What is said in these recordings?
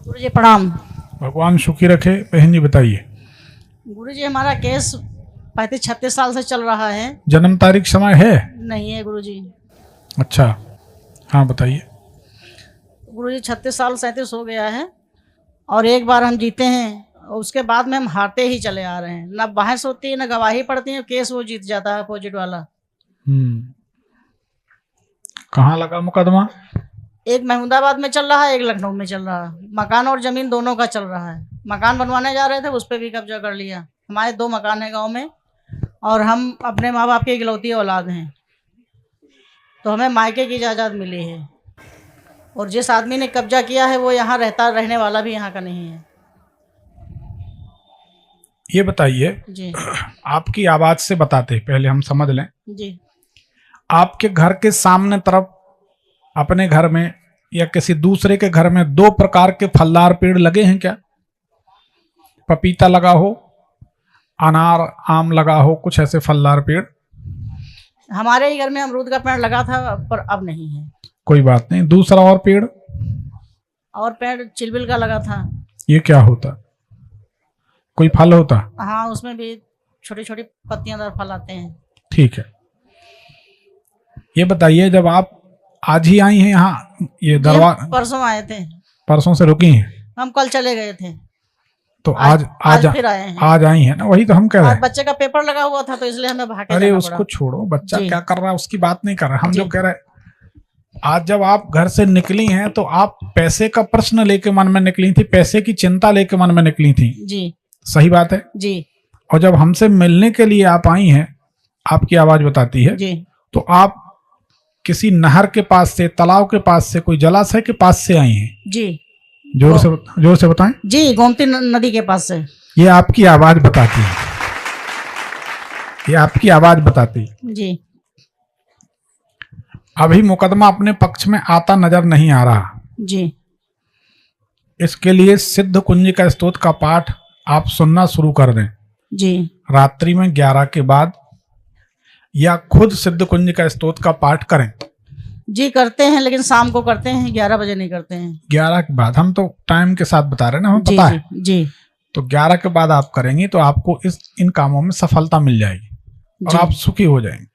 गुरुजी प्रणाम। भगवान सुखी रखे। बहन जी बताइए। गुरुजी हमारा केस 35-36 साल से चल रहा है। जन्म तारीख समय है? नहीं है गुरुजी। अच्छा, हाँ बताइए। गुरुजी 36 साल 37 हो गया है और एक बार हम जीते हैं और उसके बाद में हम हारते ही चले आ रहे हैं। ना बहस होती है ना गवाही पड़ती है, केस वो जीत जाता है अपोजिट वाला। कहाँ लगा मुकदमा? एक महमूदाबाद में चल रहा है, एक लखनऊ में चल रहा है। मकान और जमीन दोनों का चल रहा है। मकान बनवाने जा रहे थे, उस पर भी कब्जा कर लिया। हमारे 2 मकान है गांव में और हम अपने माँ बाप की इकलौती औलाद हैं, तो हमें मायके की इजाज़त मिली है। और जिस आदमी ने कब्जा किया है वो यहाँ रहने वाला भी यहाँ का नहीं है। ये बताइए जी आपकी आवाज से बताते पहले हम समझ लें। जी। आपके घर के सामने तरफ अपने घर में या किसी दूसरे के घर में 2 प्रकार के फलदार पेड़ लगे हैं क्या? पपीता लगा हो, अनार आम लगा हो, कुछ ऐसे फलदार पेड़? हमारे ही घर में अमरूद का पेड़ लगा था पर अब नहीं है। कोई बात नहीं। दूसरा और पेड़? और पेड़ चिलबिल का लगा था। ये क्या होता? कोई फल होता? हाँ, उसमें भी छोटी छोटी पत्तियांदार फल आते हैं। ठीक है। ये बताइए जब आप आज ही आई हैं यहाँ, ये दरबार परसों आए थे। परसों से रुकी हैं? हम कल चले गए थे तो आज फिर आए हैं। आज आई हैं ना, वही तो हम कह रहे हैं। बच्चे का पेपर लगा हुआ था तो इसलिए हमें भाग के अरे जाना उसको पड़ा। छोड़ो, बच्चा क्या कर रहा है उसकी बात नहीं कर रहे हम। जो कह रहे आज जब आप घर से निकली हैं तो आप पैसे का प्रश्न लेके मन में निकली थी, पैसे की चिंता लेके मन में निकली थी जी। सही बात है जी। और जब हमसे मिलने के लिए आप आई हैं, आपकी आवाज बताती है जी। तो आप किसी नहर के पास से, तालाब के पास से, कोई जलाशय के पास से आई हैं। जी। जोर से बताएं। जी, गोमती नदी के पास से। ये आपकी आवाज बताती है, ये आपकी आवाज बताती है। जी। अभी मुकदमा अपने पक्ष में आता नजर नहीं आ रहा। जी। इसके लिए सिद्ध कुंजिका स्तोत्र का पाठ आप सुनना शुरू कर दें। जी। रात्रि में 11 के बाद या खुद सिद्ध कुंजिका स्तोत्र का पाठ करें। जी करते हैं, लेकिन शाम को करते हैं, 11 बजे नहीं करते हैं। 11 के बाद, हम तो टाइम के साथ बता रहे हैं ना, हमें जी, पता जी, है। जी। तो 11 के बाद आप करेंगी तो आपको इन कामों में सफलता मिल जाएगी और आप सुखी हो जाएंगे।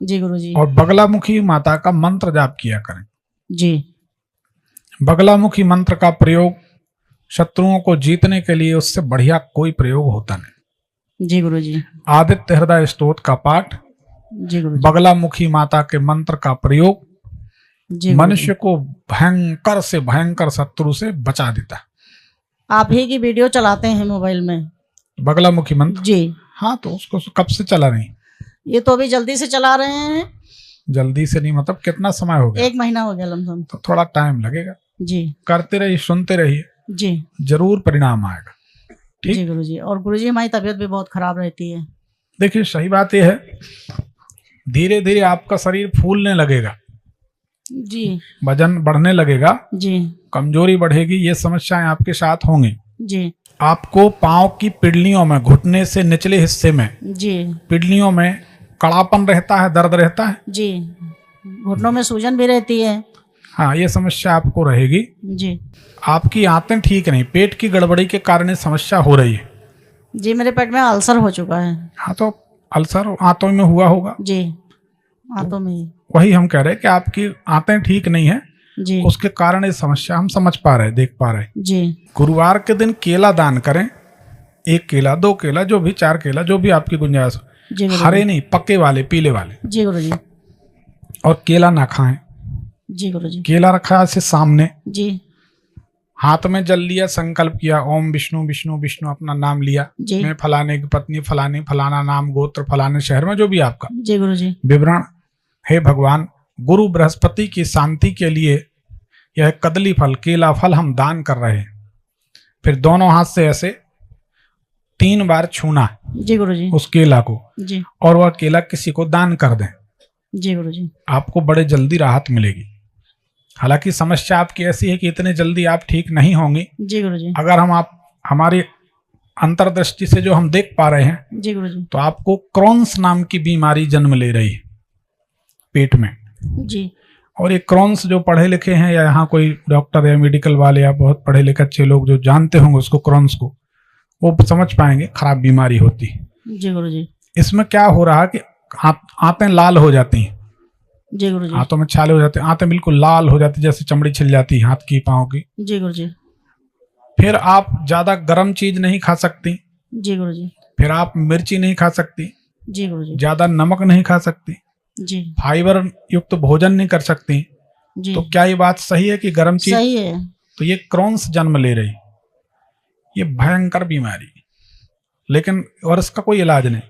जी गुरुजी। और बगलामुखी माता का मंत्र जाप किया करें। जी। बगलामुखी मंत्र का प्रयोग शत्रुओं को जीतने के लिए उससे बढ़िया कोई प्रयोग होता नहीं। जी गुरुजी। आदित्य हृदय स्तोत्र का पाठ, जी गुरुजी। बगलामुखी माता के मंत्र का प्रयोग मनुष्य को भयंकर से भयंकर शत्रु से बचा देता है। आप ही की वीडियो चलाते हैं मोबाइल में, बगलामुखी मंत्र? जी। हाँ, तो उसको कब से चला रही? ये तो अभी जल्दी से चला रहे हैं। जल्दी से नहीं मतलब कितना समय हो गया? 1 महीना हो गया लमसम। तो थोड़ा टाइम लगेगा। जी। करते रहिए, सुनते रहिए, जी, जरूर परिणाम आएगा। ठीक? जी गुरुजी। और गुरुजी हमारी तबीयत भी बहुत खराब रहती है। देखिए सही बात यह है, धीरे धीरे आपका शरीर फूलने लगेगा। जी। वजन बढ़ने लगेगा। जी। कमजोरी बढ़ेगी। ये समस्याएं आपके साथ होंगी। जी। आपको पांव की पिडलियों में, घुटने से निचले हिस्से में, जी, पिडलियों में कड़ापन रहता है, दर्द रहता है। जी। घुटनों में सूजन भी रहती है। हाँ, ये समस्या आपको रहेगी। जी। आपकी आंतें ठीक नहीं, पेट की गड़बड़ी के कारण समस्या हो रही है। जी, मेरे पेट में अल्सर हो चुका है। हाँ, तो अल्सर आंतों में हुआ होगा। जी, आंतों में ही। वही हम कह रहे हैं कि आपकी आंतें ठीक नहीं है, जी। उसके कारण ये समस्या हम समझ पा रहे, देख पा रहे। जी। गुरुवार के दिन केला दान करें। 1 केला, 2 केला, जो भी, 4 केला, जो भी आपकी गुंजाइश हो। जी गुरुजी। हरे नहीं, पक्के वाले, पीले वाले। जी गुरुजी। और केला ना खाएं। जी गुरुजी। केला रखा से सामने, जी। हाथ में जल लिया, संकल्प किया, ओम विष्णु विष्णु विष्णु, अपना नाम लिया। जी। मैं फलाने की पत्नी, फलानी, फलाना नाम, गोत्र, फलाने शहर में, जो भी आपका जी गुरुजी। विवरण। हे भगवान, गुरु बृहस्पति की शांति के लिए यह कदली फल, केला फल हम दान कर रहे हैं। फिर दोनों हाथ से ऐसे 3 बार छूना जी गुरुजी। उस केला को, जी। और वह केला किसी को दान कर दें। जी गुरुजी। आपको बड़े जल्दी राहत मिलेगी। हालांकि समस्या आपकी ऐसी है कि इतने जल्दी आप ठीक नहीं होंगी। जी गुरुजी। अगर हम हमारी अंतर्दृष्टि से जो हम देख पा रहे हैं, जी गुरुजी, तो आपको क्रॉन्स नाम की बीमारी जन्म ले रही है पेट में। जी। और ये क्रॉन्स जो पढ़े लिखे हैं या यहाँ कोई डॉक्टर या मेडिकल वाले या बहुत पढ़े लिखे अच्छे लोग जो जानते होंगे उसको क्रॉन्स को, वो समझ पाएंगे खराब बीमारी होती है। जी गुरुजी। इसमें क्या हो रहा है कि आंतें लाल हो जाती हैं। जी गुरुजी। हाथों में छाले हो जाते हैं, आंतें बिल्कुल लाल हो जाती, जैसे चमड़ी छिल जाती है हाथ की पाँव की। जी गुरुजी। फिर आप ज्यादा गर्म चीज नहीं खा सकती। जी गुरुजी। फिर आप मिर्ची नहीं खा सकती। जी गुरुजी। ज्यादा नमक नहीं खा सकती। जी। फाइबर युक्त भोजन नहीं कर सकती। जी। तो क्या ये बात सही है कि गर्म चीज? सही है। तो ये क्रॉन्स जन्म ले रही, ये भयंकर बीमारी, लेकिन और इसका कोई इलाज नहीं।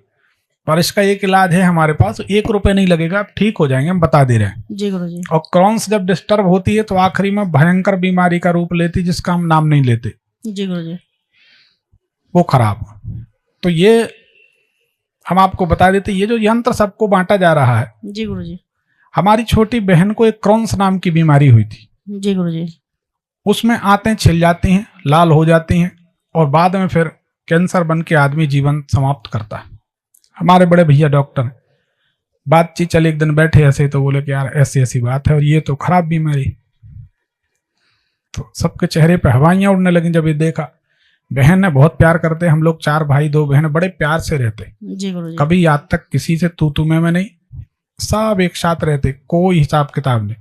पर इसका एक इलाज है हमारे पास, 1 रुपए नहीं लगेगा, आप ठीक हो जाएंगे, हम बता दे रहे हैं। जी गुरुजी। और क्रॉन्स जब डिस्टर्ब होती है तो आखिरी में भयंकर बीमारी का रूप लेती, जिसका हम नाम नहीं लेते। जी गुरुजी। वो खराब। तो ये हम आपको बता देते, ये जो यंत्र सबको बांटा जा रहा है। जी गुरुजी। हमारी छोटी बहन को एक क्रॉन्स नाम की बीमारी हुई थी। जी गुरुजी। उसमें आंतें छिल जाती हैं, लाल हो जाती हैं, और बाद में फिर कैंसर बन के आदमी जीवन समाप्त करता है। हमारे बड़े भैया डॉक्टर, बातचीत चले, एक दिन बैठे ऐसे तो बोले कि यार ऐसी ऐसी बात है और ये तो खराब बीमारी। तो सबके चेहरे पे हवाइयां उड़ने लगी जब ये देखा। बहन ने बहुत प्यार करते, हम लोग 4 भाई 2 बहन, बड़े प्यार से रहते। जी गुरुजी। कभी आज तक किसी से तू में नहीं, सब एक साथ रहते, कोई हिसाब किताब नहीं।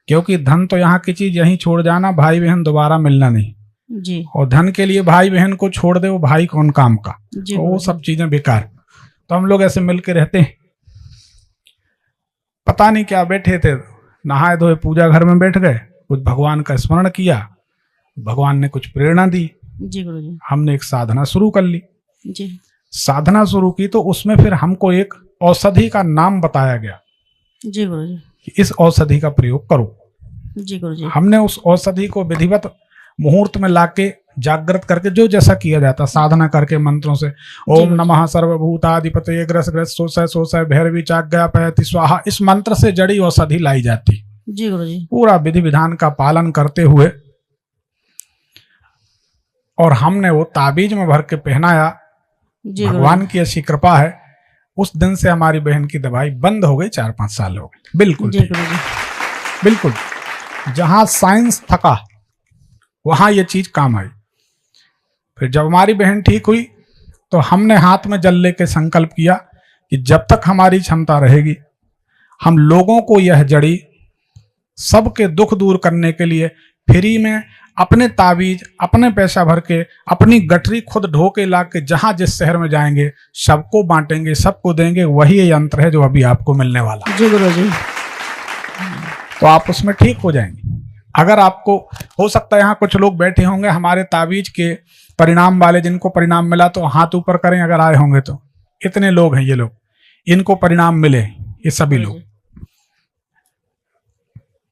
क्योंकि धन तो यहाँ की चीज यहीं छोड़ जाना, भाई बहन दोबारा मिलना नहीं। जी। और धन के लिए भाई बहन को छोड़ दे, वो भाई कौन काम का, तो वो सब चीजें बेकार। तो हम लोग ऐसे मिलके रहते हैं। पता नहीं क्या बैठे थे, नहाए धोए पूजा घर में बैठ गए, कुछ भगवान का स्मरण किया, भगवान ने कुछ प्रेरणा दी। जी गुरुजी। हमने एक साधना शुरू कर ली। जी। साधना शुरू की तो उसमें फिर हमको एक औषधि का नाम बताया गया। जी गुरुजी। इस औषधि का प्रयोग करो। जी गुरुजी। हमने उस औषधि को विधिवत मुहूर्त में लाके जागृत करके, जो जैसा किया जाता, साधना करके मंत्रों से, ओम नमः सर्वभूताधिपतये ग्रस ग्रस सोसय सोसय भैरवी चाग्या पयति स्वाहा, इस मंत्र से जड़ी औषधि लाई जाती। जी गुरुजी। पूरा विधि विधान का पालन करते हुए, और हमने वो ताबीज में भर के पहनाया। भगवान की ऐसी कृपा है, उस दिन से हमारी बहन की दवाई बंद हो गई। 4-5 साल हो गए। बिल्कुल बिल्कुल। जहां साइंस थका वहां ये चीज काम आई। फिर जब हमारी बहन ठीक हुई तो हमने हाथ में जल लेके संकल्प किया कि जब तक हमारी क्षमता रहेगी, हम लोगों को यह जड़ी सबके दुख दूर करने के लिए फ्री में अपने ताबीज, अपने पैसा भर के, अपनी गठरी खुद ढो के ला के जहां जिस शहर में जाएंगे सबको बांटेंगे, सबको देंगे। वही ये यंत्र है जो अभी आपको मिलने वाला। जी गुरुजी। तो आप उसमें ठीक हो जाएंगे। अगर आपको हो सकता है, यहाँ कुछ लोग बैठे होंगे हमारे ताबीज के परिणाम वाले, जिनको परिणाम मिला तो हाथ ऊपर करें अगर आए होंगे तो। इतने लोग हैं ये लोग, इनको परिणाम मिले, ये सभी लोग।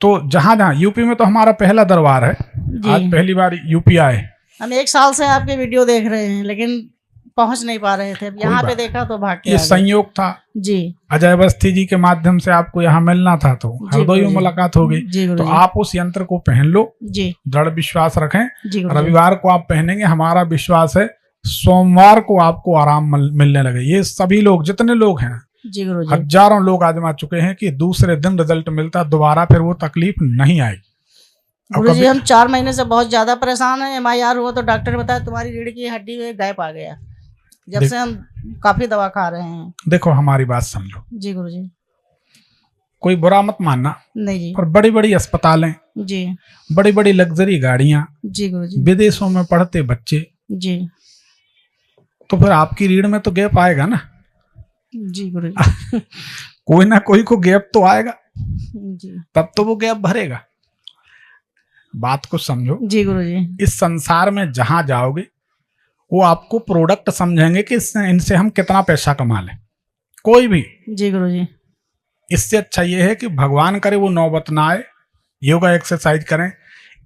तो जहां जहां यूपी में तो हमारा पहला दरबार है, आज पहली बार यूपी आए। हम 1 साल से आपके वीडियो देख रहे हैं, लेकिन पहुंच नहीं पा रहे थे। यहाँ पे देखा तो भाग के ये संयोग था। जी। अजय अवस्थी जी के माध्यम से आपको यहाँ मिलना था, तो हरदोई में मुलाकात हो गई। तो आप उस यंत्र को पहन लो। जी। दृढ़ विश्वास रखें। रविवार को आप पहनेंगे, हमारा विश्वास है सोमवार को आपको आराम मिलने लगे। ये सभी लोग, जितने लोग हैं, हजारों लोग आजमा चुके हैं कि दूसरे दिन रिजल्ट मिलता, दोबारा फिर वो तकलीफ नहीं आई। गुरुजी, हम 4 महीने से बहुत ज्यादा परेशान है। MIR हुआ तो डॉक्टर ने बताया तुम्हारी रीढ़ की हड्डी में गैप आ गया। जब से हम काफी दवा खा रहे हैं। देखो हमारी बात समझो। जी गुरुजी। कोई बुरा मत मानना। नहीं जी। और बड़ी बड़ी अस्पतालें, जी, बड़ी बड़ी लग्जरी गाड़ियां, जी गुरुजी, विदेशों में पढ़ते बच्चे, जी, तो फिर आपकी रीढ़ में तो गैप आएगा ना। जी गुरुजी। कोई ना कोई को गैप तो आएगा। जी। तब तो वो गैप भरेगा। बात को समझो। जी गुरुजी। इस संसार में जहां जाओगे वो आपको प्रोडक्ट समझेंगे कि इनसे हम कितना पैसा कमा लें, कोई भी। जी गुरुजी। इससे अच्छा ये है कि भगवान करे वो नौबत ना आए, योगा एक्सरसाइज करें।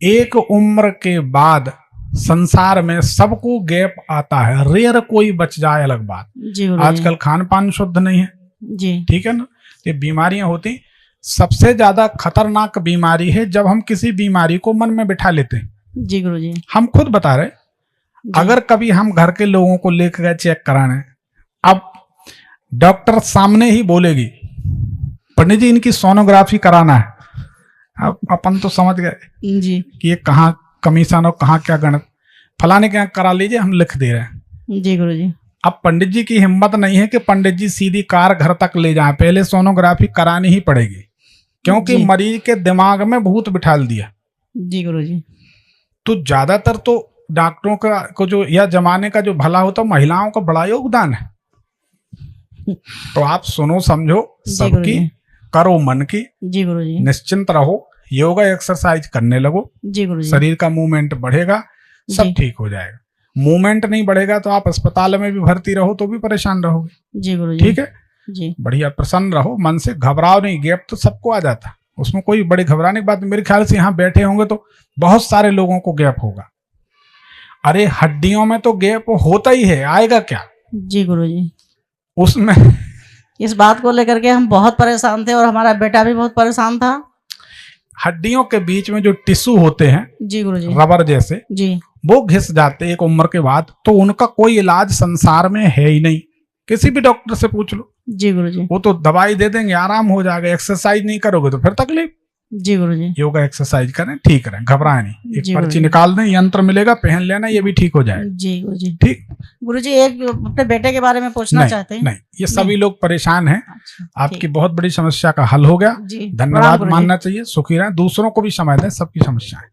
एक उम्र के बाद संसार में सबको गैप आता है, रेयर कोई बच जाए अलग बात। जी गुरुजी। आजकल खान पान शुद्ध नहीं है। जी। ठीक है ना, ये बीमारियां होती। सबसे ज्यादा खतरनाक बीमारी है जब हम किसी बीमारी को मन में बिठा लेते हैं। जी गुरुजी। हम खुद बता रहे, अगर कभी हम घर के लोगों को लेकर गए चेक कराने, अब डॉक्टर सामने ही बोलेगी पंडित जी इनकी सोनोग्राफी कराना है, अब अपन तो समझ गए जी कि ये कहाँ कमीशन और कहाँ क्या गणित, फलाने के यहाँ करा लीजिए, हम लिख दे रहे हैं। जी गुरुजी। अब पंडित जी की हिम्मत नहीं है कि पंडित जी सीधी कार घर तक ले जाएं, पहले सोनोग्राफी करानी ही पड़ेगी, क्योंकि जी। मरीज के दिमाग में भूत बिठाल दिया। जी गुरुजी। तो ज्यादातर तो डॉक्टरों का को जो या जमाने का जो भला होता, महिलाओं का बड़ा योगदान है। तो आप सुनो समझो जी सबकी, गुरुजी। करो मन की, जी गुरुजी। निश्चिंत रहो, योगा एक्सरसाइज करने लगो, जी गुरुजी। शरीर का मूवमेंट बढ़ेगा, सब जी। ठीक हो जाएगा। मूवमेंट नहीं बढ़ेगा तो आप अस्पताल में भी भर्ती रहो तो भी परेशान रहोगे। जी गुरुजी। ठीक है, जी बढ़िया प्रसन्न रहो, मन से घबराओ नहीं। गैप तो सबको आ जाता है, उसमें कोई बड़ी घबराने की बात। मेरे ख्याल से यहाँ बैठे होंगे तो बहुत सारे लोगों को गैप होगा। अरे हड्डियों में तो गैप होता ही है, आएगा क्या जी गुरुजी। उसमें। इस बात को लेकर के हम बहुत परेशान थे और हमारा बेटा भी बहुत परेशान था। हड्डियों के बीच में जो टिश्यू होते हैं जी गुरुजी। रबर जैसे, जी वो घिस जाते एक उम्र के बाद, तो उनका कोई इलाज संसार में है ही नहीं। किसी भी डॉक्टर से पूछ लो, जी गुरुजी। वो तो दवाई दे देंगे, आराम हो जाएगा। एक्सरसाइज नहीं करोगे तो फिर तकलीफ। जी गुरुजी। योगा एक्सरसाइज करें, ठीक रहे, घबराए नहीं। एक जी पर्ची गुरुजी। निकाल दें, यंत्र मिलेगा, पहन लेना, ये भी ठीक हो जाएगा। जी गुरुजी। ठीक। गुरुजी एक अपने बेटे के बारे में पूछना चाहते हैं। नहीं, ये सभी लोग परेशान हैं। अच्छा, आपकी ठीक। बहुत बड़ी समस्या का हल हो गया। जी धन्यवाद प्रणाम गुरुजी। मानना चाहिए। सुखी रहें, दूसरों को भी समय दें सबकी समस्याएं।